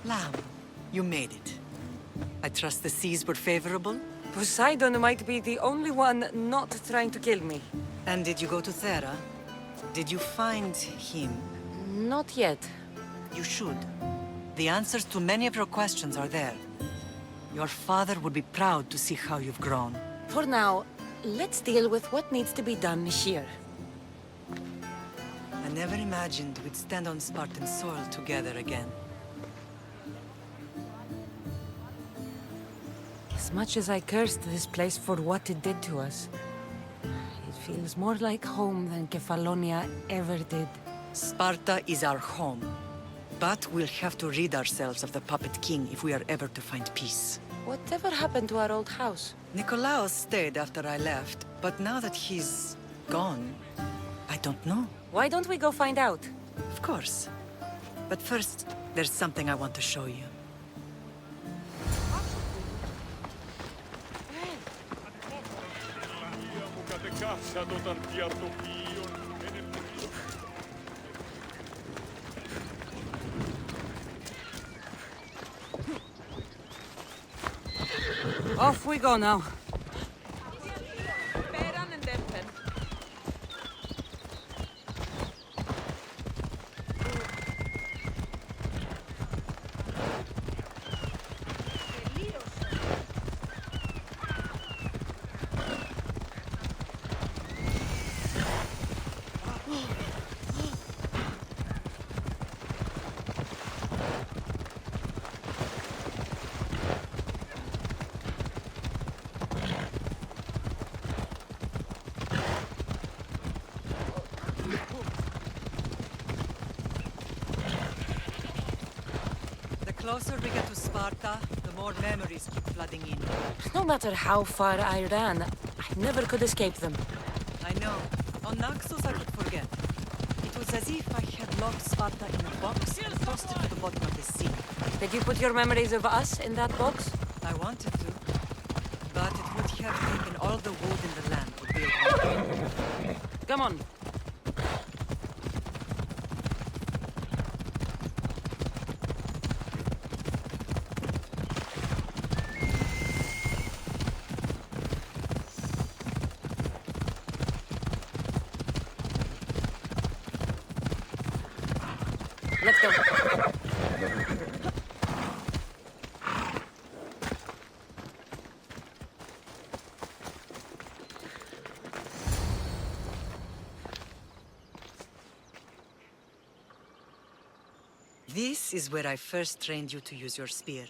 Lamb, you made it. I trust the seas were favorable? Poseidon might be the only one not trying to kill me. And did you go to Thera? Did you find him? Not yet. You should. The answers to many of your questions are there. Your father would be proud to see how you've grown. For now, let's deal with what needs to be done here. I never imagined we'd stand on Spartan soil together again. As much as I cursed this place for what it did to us, it feels more like home than Kefalonia ever did. Sparta is our home. But we'll have to rid ourselves of the Puppet King if we are ever to find peace. Whatever happened to our old house? Nikolaos stayed after I left, but now that he's gone, I don't know. Why don't we go find out? Of course. But first, there's something I want to show you. Off we go now. The closer we get to Sparta, the more memories keep flooding in. No matter how far I ran, I never could escape them. I know. On Naxos I could forget. It was as if I had locked Sparta in a box and tossed it to the bottom of the sea. Did you put your memories of us in that box? I wanted to, but it would have taken all the wood in the land to build one. Come on. Let's go. This is where I first trained you to use your spear.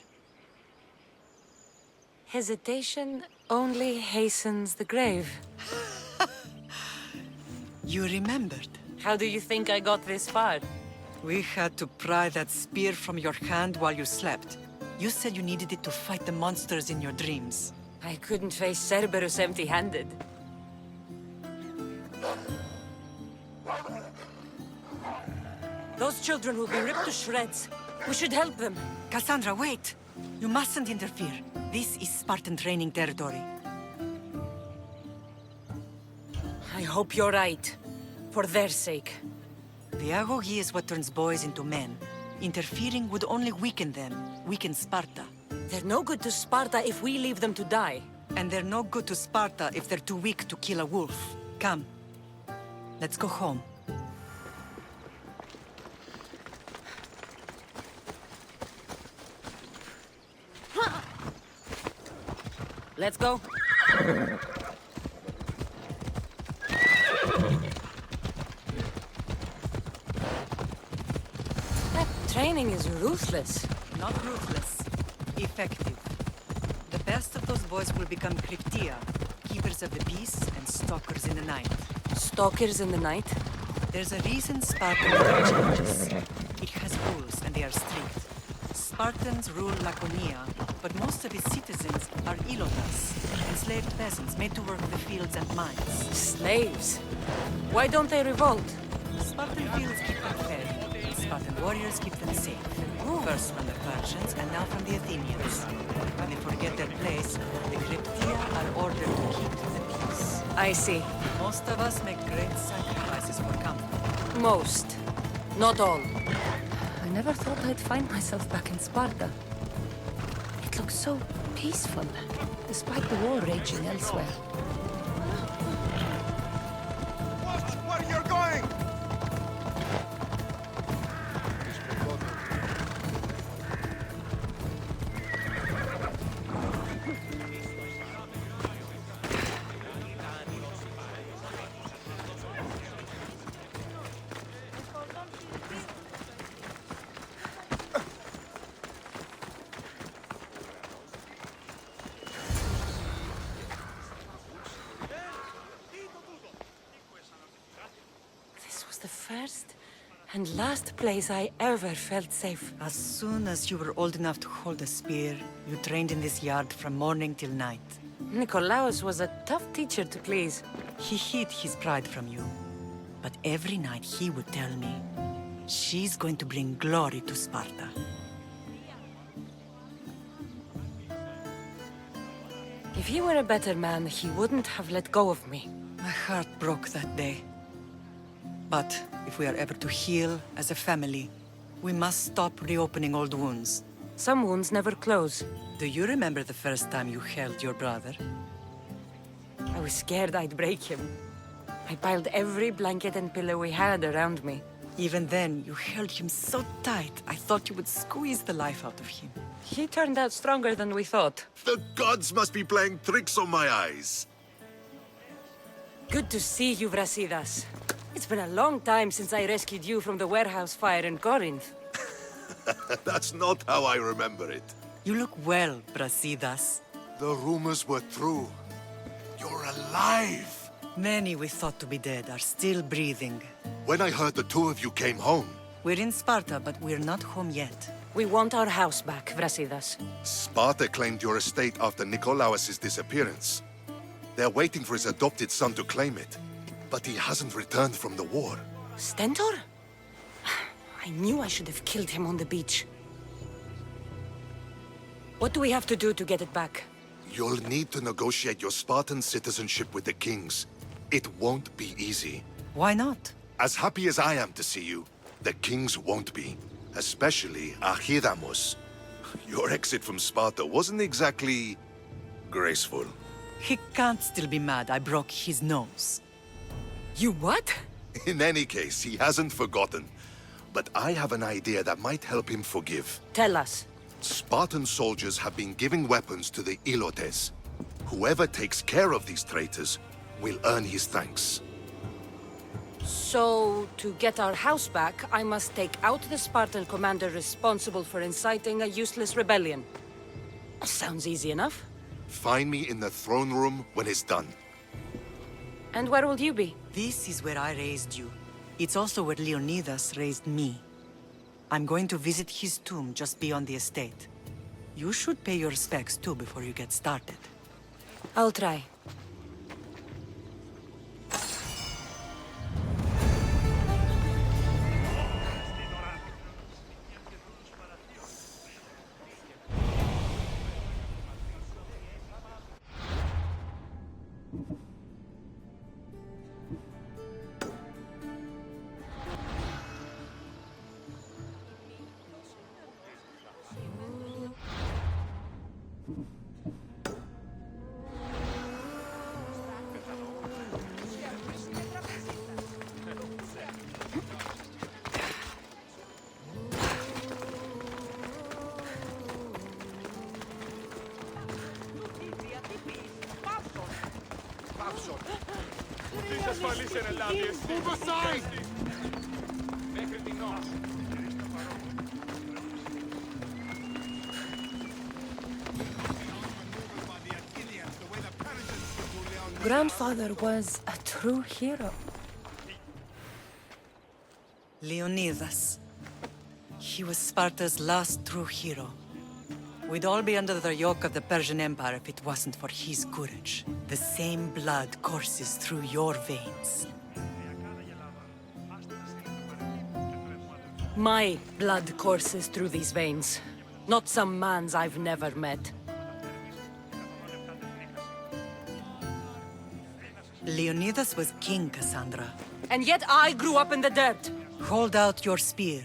Hesitation only hastens the grave. You remembered. How do you think I got this far? We had to pry that spear from your hand while you slept. You said you needed it to fight the monsters in your dreams. I couldn't face Cerberus empty-handed. Those children will be ripped to shreds. We should help them. Kassandra, wait! You mustn't interfere. This is Spartan training territory. I hope you're right. For their sake. The agogi is what turns boys into men. Interfering would only weaken them, weaken Sparta. They're no good to Sparta if we leave them to die. And they're no good to Sparta if they're too weak to kill a wolf. Come. Let's go home. Let's go. That training is ruthless. Not ruthless. Effective. The best of those boys will become Cryptia, keepers of the peace and stalkers in the night. Stalkers in the night? There's a reason Sparta never changes. It has rules and they are strict. Spartans rule Laconia, but most of its citizens are ilotas, enslaved peasants made to work the fields and mines. Slaves? Why don't they revolt? Spartan fields keep them fed. Spartan warriors keep them safe. First from the Persians and now from the Athenians. When they forget their place, the Cryptia are ordered to keep the peace. I see. Most of us make great sacrifices for comfort. Most. Not all. never thought I'd find myself back in Sparta. It looks so peaceful, despite the war raging elsewhere. Watch where you're going! The first and last place I ever felt safe. As soon as you were old enough to hold a spear, you trained in this yard from morning till night. Nikolaos was a tough teacher to please. He hid his pride from you. But every night he would tell me, she's going to bring glory to Sparta. If he were a better man, he wouldn't have let go of me. My heart broke that day. But if we are ever to heal as a family, we must stop reopening old wounds. Some wounds never close. Do you remember the first time you held your brother? I was scared I'd break him. I piled every blanket and pillow we had around me. Even then, you held him so tight, I thought you would squeeze the life out of him. He turned out stronger than we thought. The gods must be playing tricks on my eyes. Good to see you, Brasidas. It's been a long time since I rescued you from the warehouse fire in Corinth. That's not how I remember it. You look well, Brasidas. The rumors were true. You're alive! Many we thought to be dead are still breathing. When I heard the two of you came home, We're in Sparta, but we're not home yet. We want our house back, Brasidas. Sparta claimed your estate after Nikolaos' disappearance. They're waiting for his adopted son to claim it. But he hasn't returned from the war. Stentor? I knew I should have killed him on the beach. What do we have to do to get it back? You'll need to negotiate your Spartan citizenship with the kings. It won't be easy. Why not? As happy as I am to see you, the kings won't be. Especially Archidamos. Your exit from Sparta wasn't exactly graceful. He can't still be mad I broke his nose. You what? In any case, he hasn't forgotten. But I have an idea that might help him forgive. Tell us. Spartan soldiers have been giving weapons to the Ilotes. Whoever takes care of these traitors will earn his thanks. So, to get our house back, I must take out the Spartan commander responsible for inciting a useless rebellion. Sounds easy enough. Find me in the throne room when it's done. And where will you be? This is where I raised you. It's also where Leonidas raised me. I'm going to visit his tomb just beyond the estate. You should pay your respects too before you get started. I'll try. Move aside! Grandfather was a true hero. Leonidas. He was Sparta's last true hero. We'd all be under the yoke of the Persian Empire if it wasn't for his courage. The same blood courses through your veins. My blood courses through these veins. Not some man's I've never met. Leonidas was king, Kassandra. And yet I grew up in the dirt. Hold out your spear.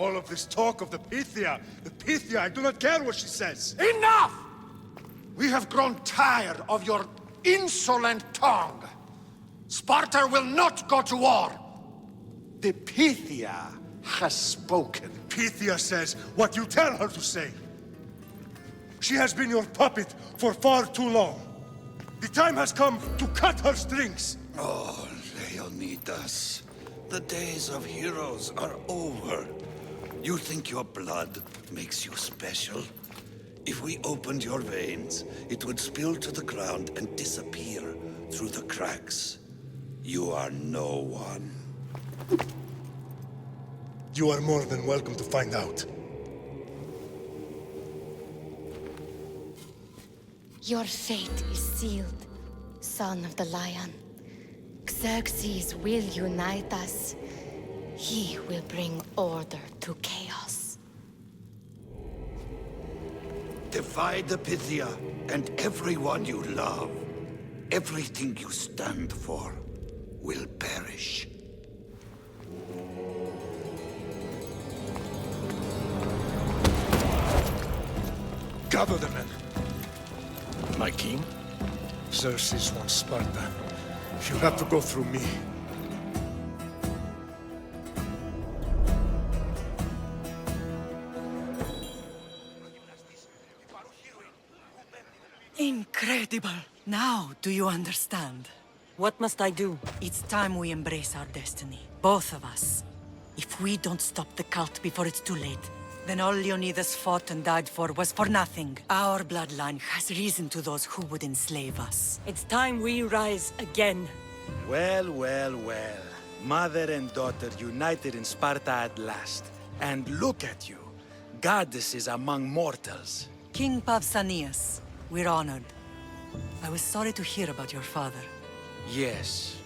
All of this talk of the Pythia, I do not care what she says. Enough! We have grown tired of your insolent tongue. Sparta will not go to war. The Pythia has spoken. Pythia says what you tell her to say. She has been your puppet for far too long. The time has come to cut her strings. Oh, Leonidas. The days of heroes are over. You think your blood makes you special? If we opened your veins, it would spill to the ground and disappear through the cracks. You are no one. You are more than welcome to find out. Your fate is sealed, son of the Lion. Xerxes will unite us. He will bring order to chaos. Divide the Pythia and everyone you love. Everything you stand for will perish. Gather the men. My king? Xerxes wants Sparta. She'll have to go through me. Incredible! Now, do you understand? What must I do? It's time we embrace our destiny. Both of us. If we don't stop the cult before it's too late, then all Leonidas fought and died for was for nothing. Our bloodline has reason to those who would enslave us. It's time we rise again. Well, well, well. Mother and daughter united in Sparta at last. And look at you. Goddesses among mortals. King Pausanias, we're honored. I was sorry to hear about your father. Yes.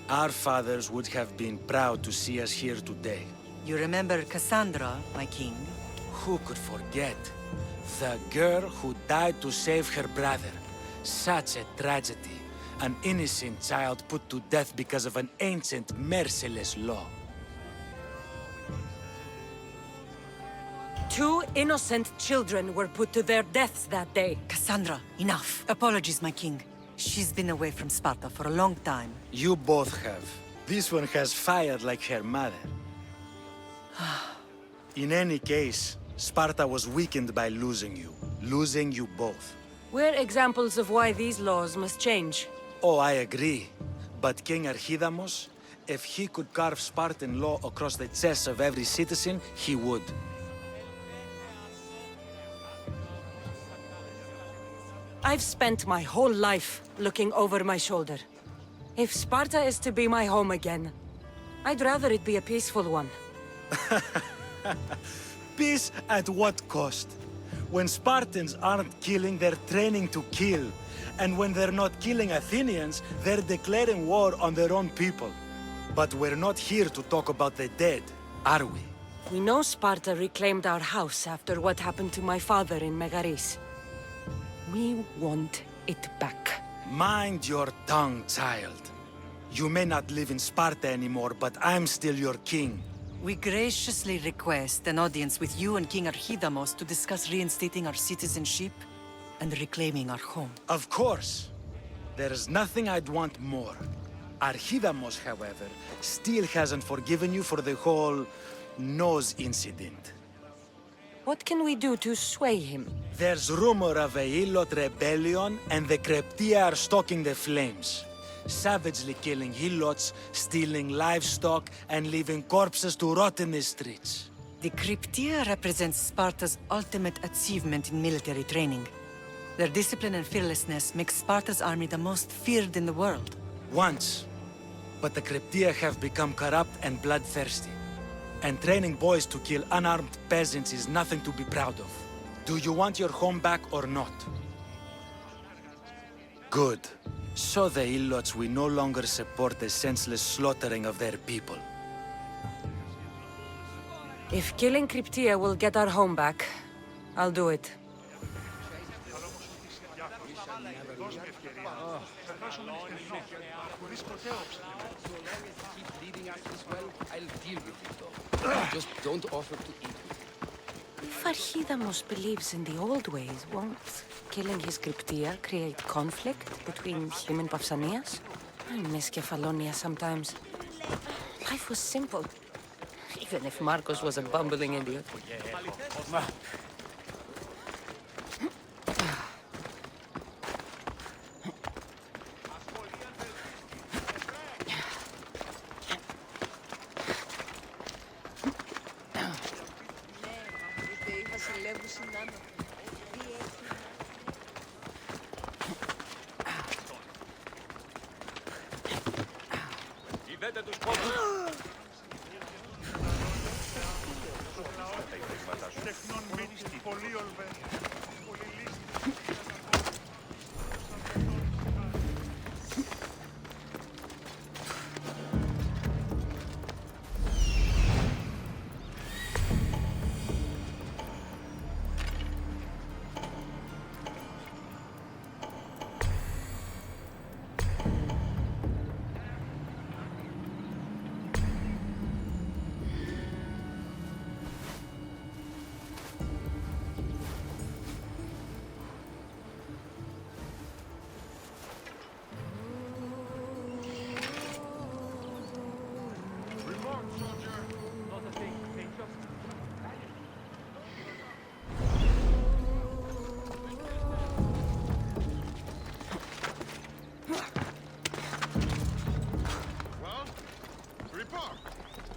Our fathers would have been proud to see us here today. You remember Kassandra, my king? Who could forget? The girl who died to save her brother. Such a tragedy. An innocent child put to death because of an ancient, merciless law. 2 innocent children were put to their deaths that day. Kassandra, enough. Apologies, my king. She's been away from Sparta for a long time. You both have. This one has fired like her mother. In any case, Sparta was weakened by losing you both. We're examples of why these laws must change. Oh, I agree. But King Archidamos, if he could carve Spartan law across the chests of every citizen, he would. I've spent my whole life looking over my shoulder. If Sparta is to be my home again, I'd rather it be a peaceful one. Peace at what cost? When Spartans aren't killing, they're training to kill. And when they're not killing Athenians, they're declaring war on their own people. But we're not here to talk about the dead, are we? We know Sparta reclaimed our house after what happened to my father in Megaris. We want it back. Mind your tongue, child. You may not live in Sparta anymore, but I'm still your king. We graciously request an audience with you and King Archidamos to discuss reinstating our citizenship and reclaiming our home. Of course. There's nothing I'd want more. Archidamos, however, still hasn't forgiven you for the whole nose incident. What can we do to sway him? There's rumor of a Hilot rebellion, and the Kryptia are stalking the flames. Savagely killing Helots, stealing livestock, and leaving corpses to rot in the streets. The Kryptia represents Sparta's ultimate achievement in military training. Their discipline and fearlessness make Sparta's army the most feared in the world. Once. But the Kryptia have become corrupt and bloodthirsty. And training boys to kill unarmed peasants is nothing to be proud of. Do you want your home back or not? Good. So the Ilots will no longer support the senseless slaughtering of their people. If killing Kryptia will get our home back, I'll do it. Keep leading us this well, I'll deal with it though. Just don't offer to eat with me. If Archidamos believes in the old ways, won't killing his Cryptia create conflict between him and Pausanias? I miss Kefalonia sometimes. Life was simple, even if Marcos was a bumbling idiot.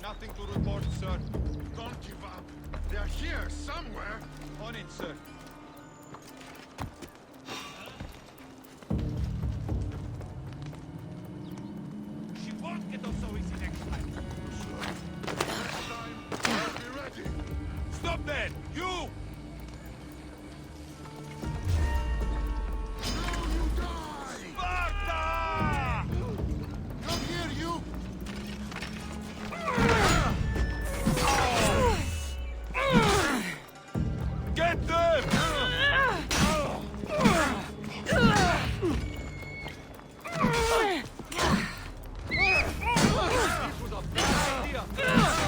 Nothing to report, sir. Don't give up. They're here somewhere. On it, sir. She won't get us so easy next time. Next time, I'll be ready. Stop there! You! You die! Sparta! Come here, you! Get them!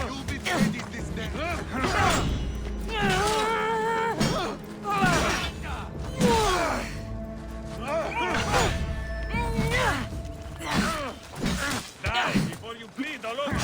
You'll be ready this day. Die before you bleed all over.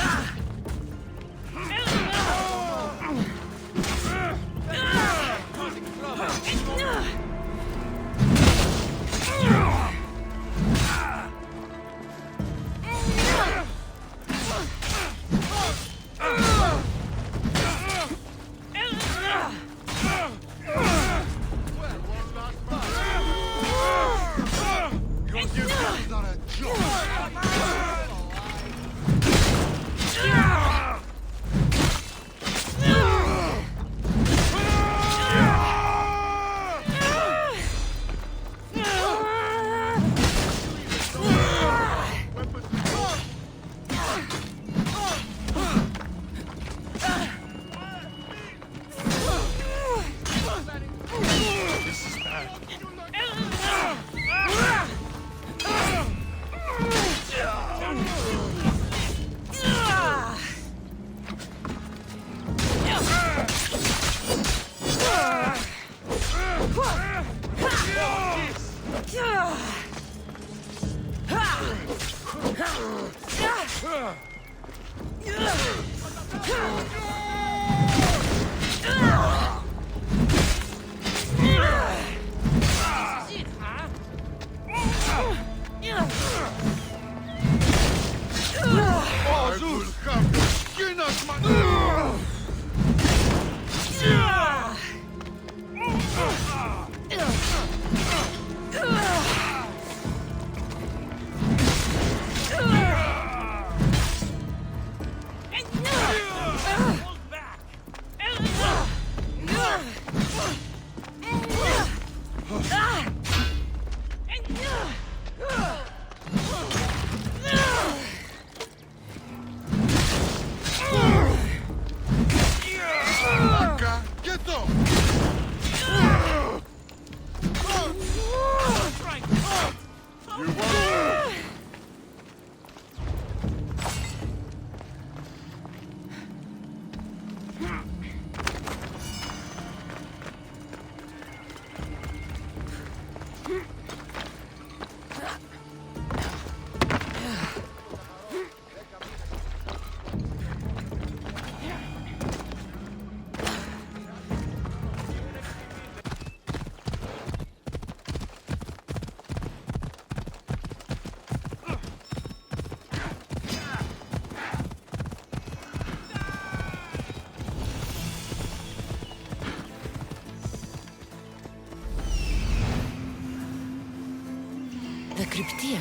The cryptia.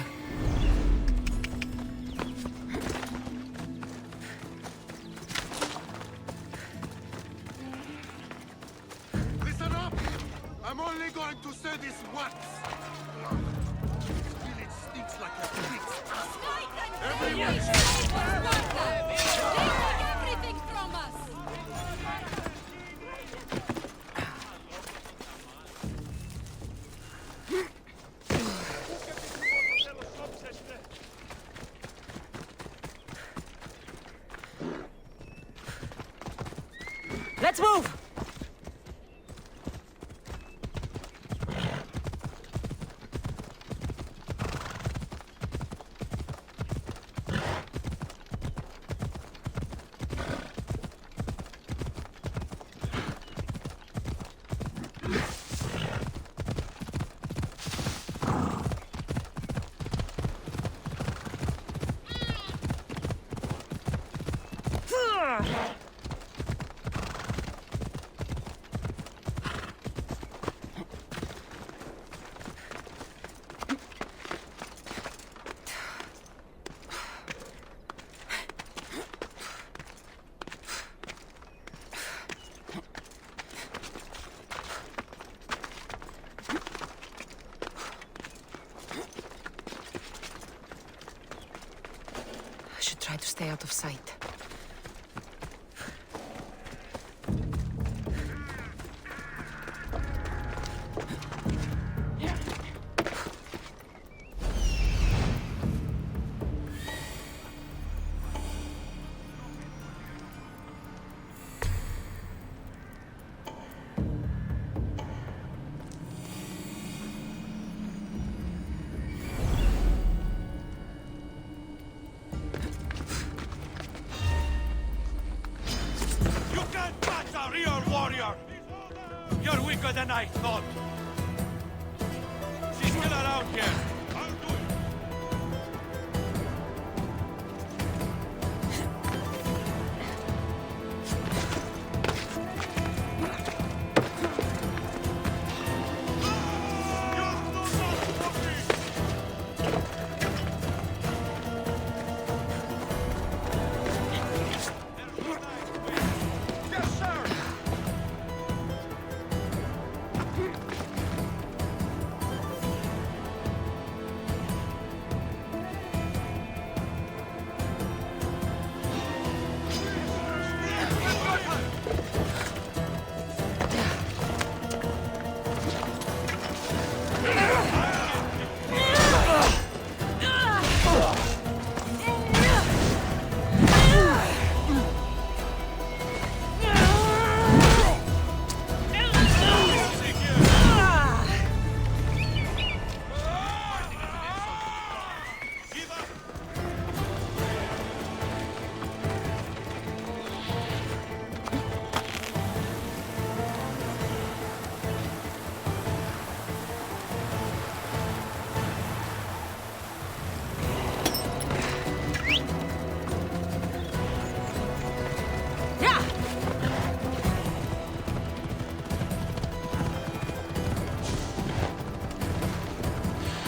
Listen up! I'm only going to say this once. This village stinks like a pig's ass. Everyone Everything from us! Let's move! Try to stay out of sight. You're weaker than I thought. She's still around here. I'll do it. Yes, sir.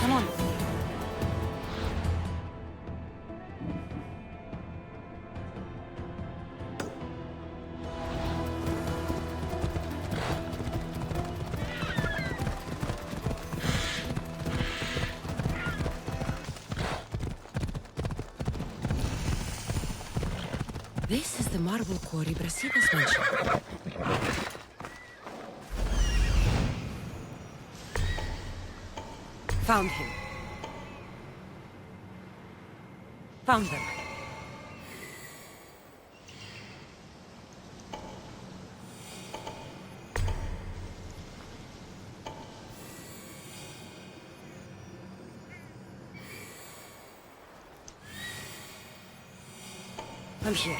Come on. This is the marble quarry Brasidas mentioned. Found him. Found them. I'm here.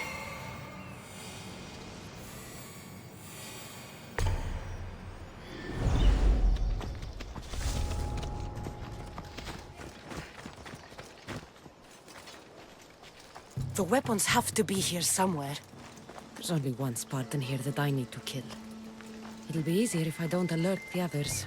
The weapons have to be here somewhere. There's only one Spartan here that I need to kill. It'll be easier if I don't alert the others.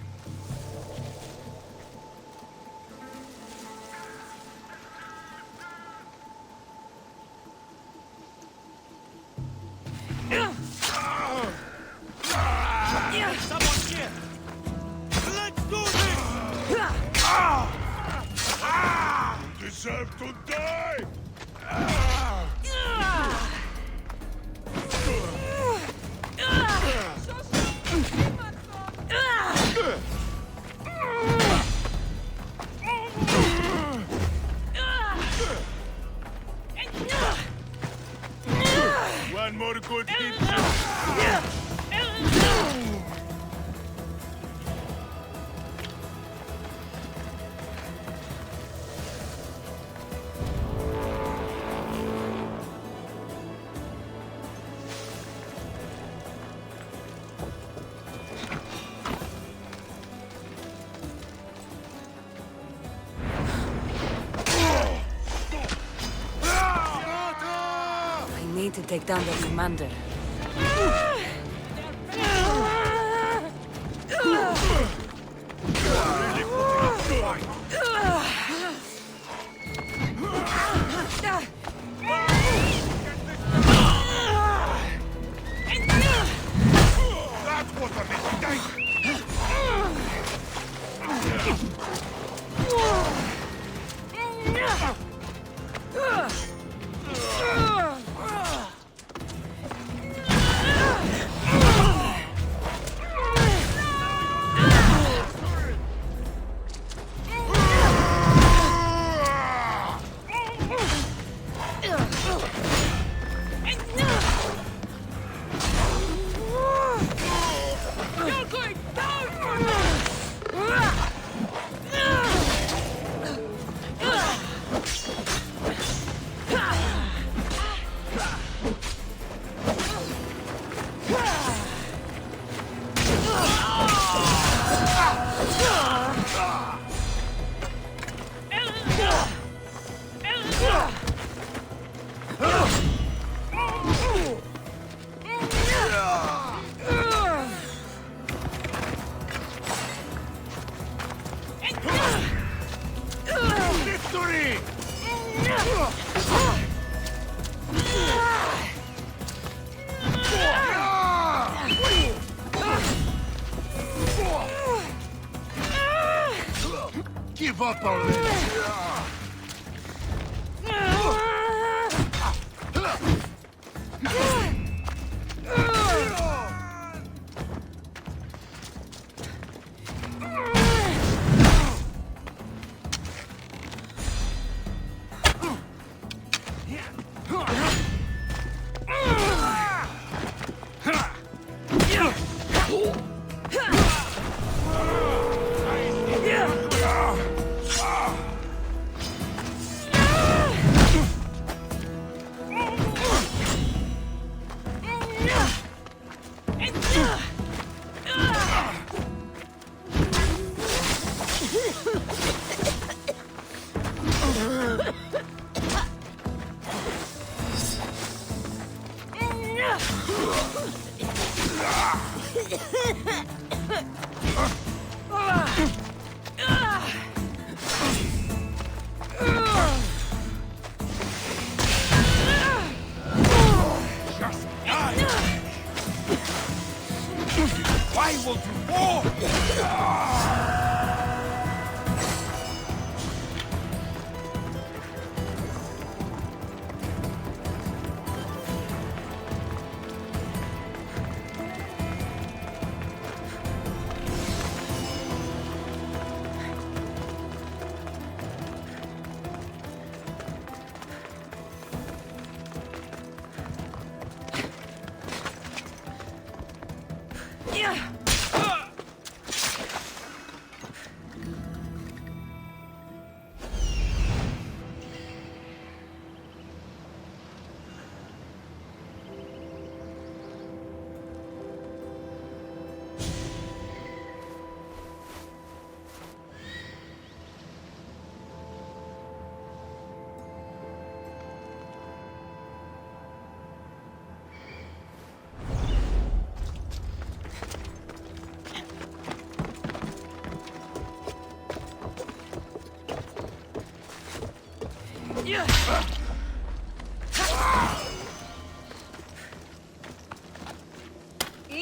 deserve to die! One more good hit. I need to take down their commander. That's what a mistake! Victory! Give up already! Why won't you fall?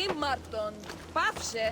Ήμαρτον, πάψε!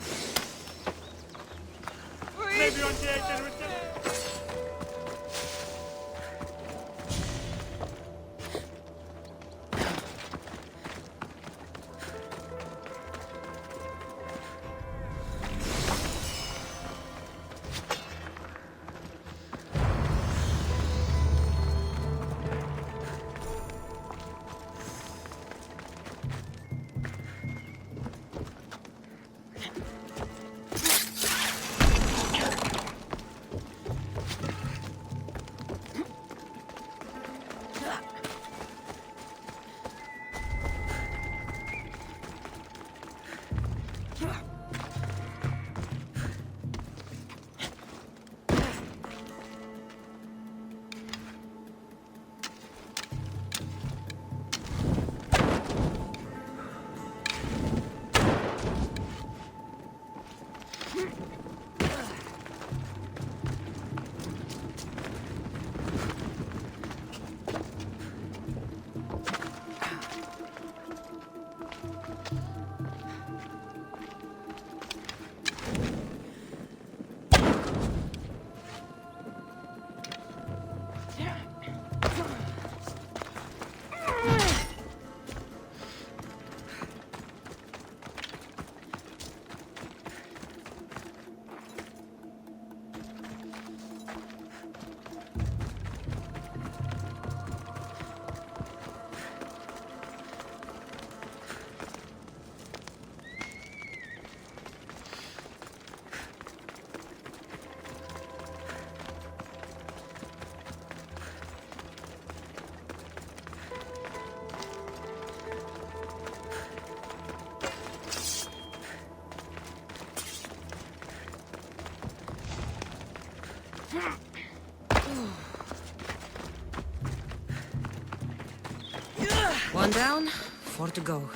One down, 4 to go.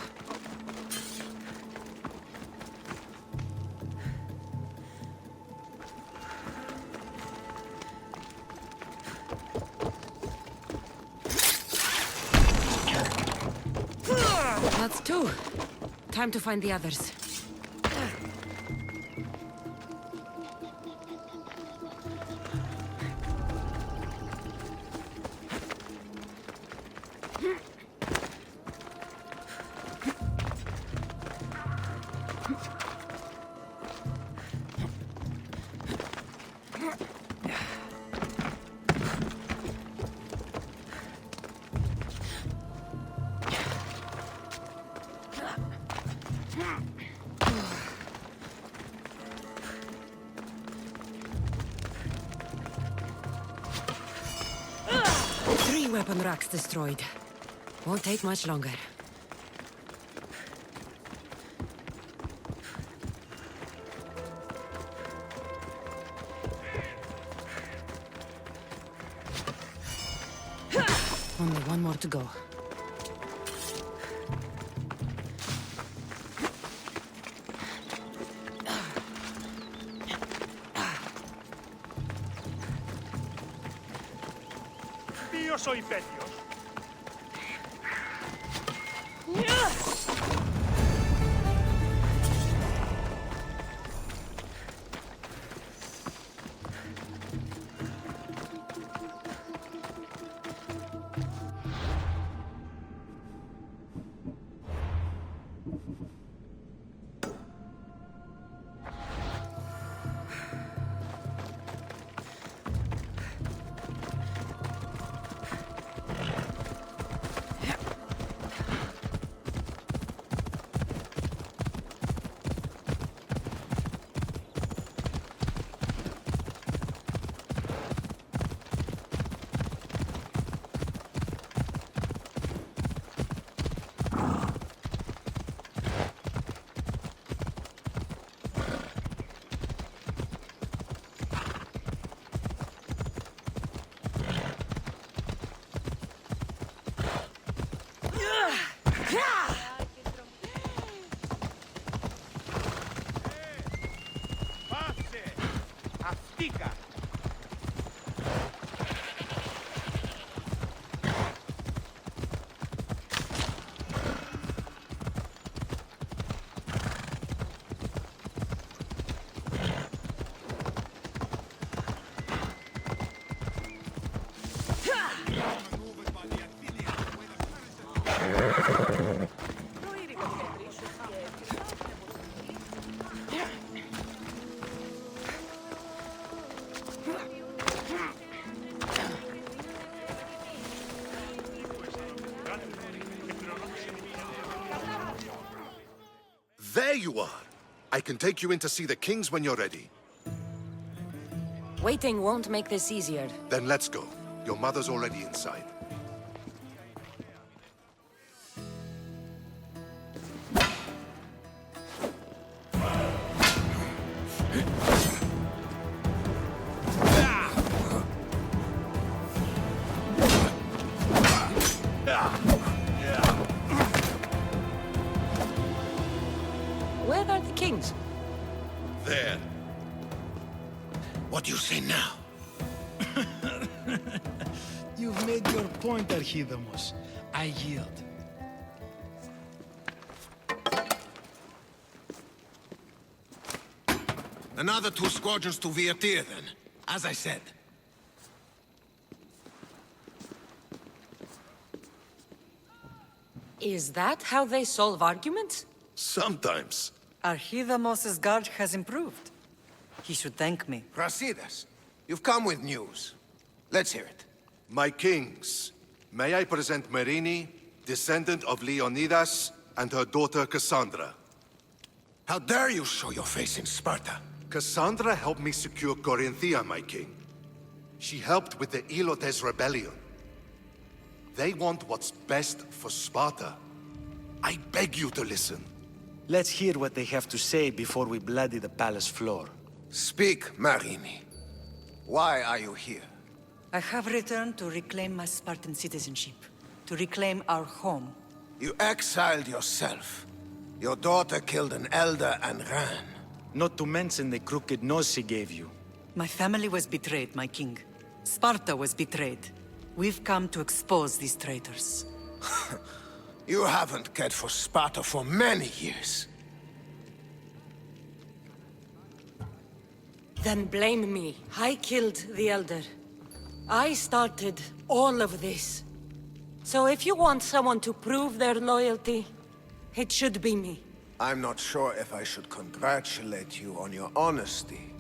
That's 2. Time to find the others. Weapon racks destroyed. Won't take much longer. Only one more to go. Soy pecios. There you are! I can take you in to see the kings when you're ready. Waiting won't make this easier. Then let's go. Your mother's already inside. Where are the kings? There. What do you say now? You've made your point, Archidamos. I yield. Another 2 squadrons to Viatir, then. As I said. Is that how they solve arguments? Sometimes. Archidamos' guard has improved. He should thank me. Brasidas, you've come with news. Let's hear it. My kings, may I present Marini, descendant of Leonidas, and her daughter Kassandra. How dare you show your face in Sparta? Kassandra helped me secure Corinthia, my king. She helped with the Ilotes rebellion. They want what's best for Sparta. I beg you to listen. Let's hear what they have to say before we bloody the palace floor. Speak, Marini. Why are you here? I have returned to reclaim my Spartan citizenship, to reclaim our home. You exiled yourself. Your daughter killed an elder and ran. Not to mention the crooked nose she gave you. My family was betrayed, my king. Sparta was betrayed. We've come to expose these traitors. You haven't cared for Sparta for many years. Then blame me. I killed the Elder. I started all of this. So if you want someone to prove their loyalty, it should be me. I'm not sure if I should congratulate you on your honesty,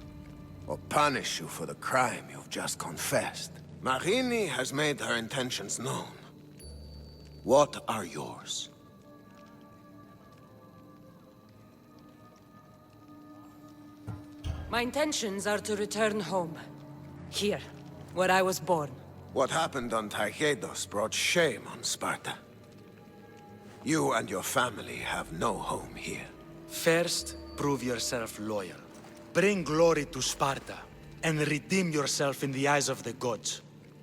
or punish you for the crime you've just confessed. Marini has made her intentions known. What are yours? My intentions are to return home. Here, where I was born. What happened on Taygedos brought shame on Sparta. You and your family have no home here. First, prove yourself loyal. Bring glory to Sparta, and redeem yourself in the eyes of the gods.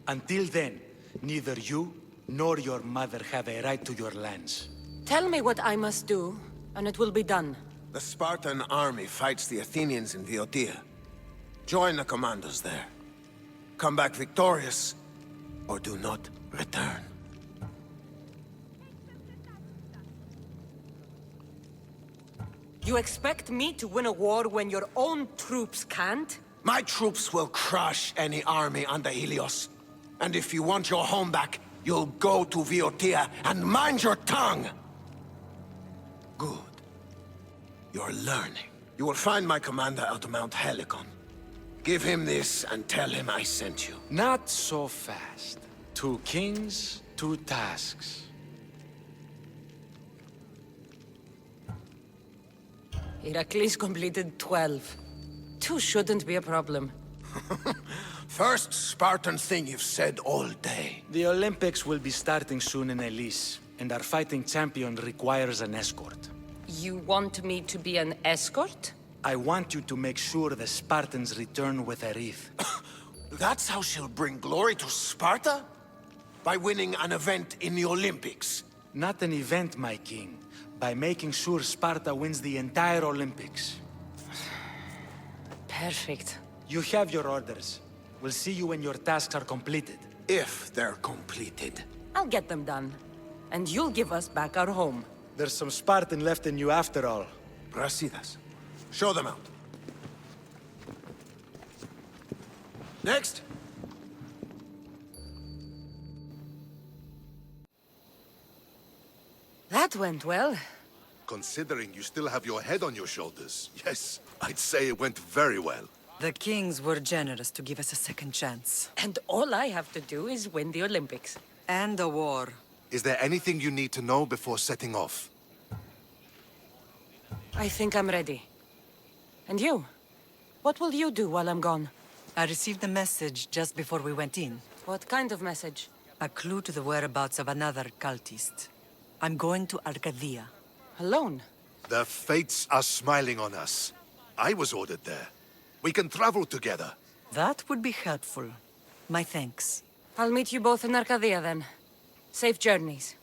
Until then, neither you nor your mother have a right to your lands. Tell me what I must do, and it will be done. The Spartan army fights the Athenians in Viotia. Join the commandos there. Come back victorious, or do not return. You expect me to win a war when your own troops can't? My troops will crush any army under Helios. And if you want your home back, you'll go to Viotia and mind your tongue! Good. You're learning. You will find my commander out of Mount Helicon. Give him this and tell him I sent you. Not so fast. 2 kings, 2 tasks. Heracles completed 12. 2 shouldn't be a problem. First Spartan thing you've said all day. The Olympics will be starting soon in Elis, and our fighting champion requires an escort. You want me to be an escort? I want you to make sure the Spartans return with a wreath. That's how she'll bring glory to Sparta? By winning an event in the Olympics? Not an event, my king. By making sure Sparta wins the entire Olympics. Perfect. You have your orders. We'll see you when your tasks are completed. If they're completed. I'll get them done. And you'll give us back our home. There's some Spartan left in you after all. Brasidas, show them out. Next. That went well. Considering you still have your head on your shoulders, yes, I'd say it went very well. The kings were generous to give us a second chance. And all I have to do is win the Olympics. And a war. Is there anything you need to know before setting off? I think I'm ready. And you? What will you do while I'm gone? I received a message just before we went in. What kind of message? A clue to the whereabouts of another cultist. I'm going to Arcadia. Alone? The fates are smiling on us. I was ordered there. We can travel together. That would be helpful. My thanks. I'll meet you both in Arcadia then. Safe journeys.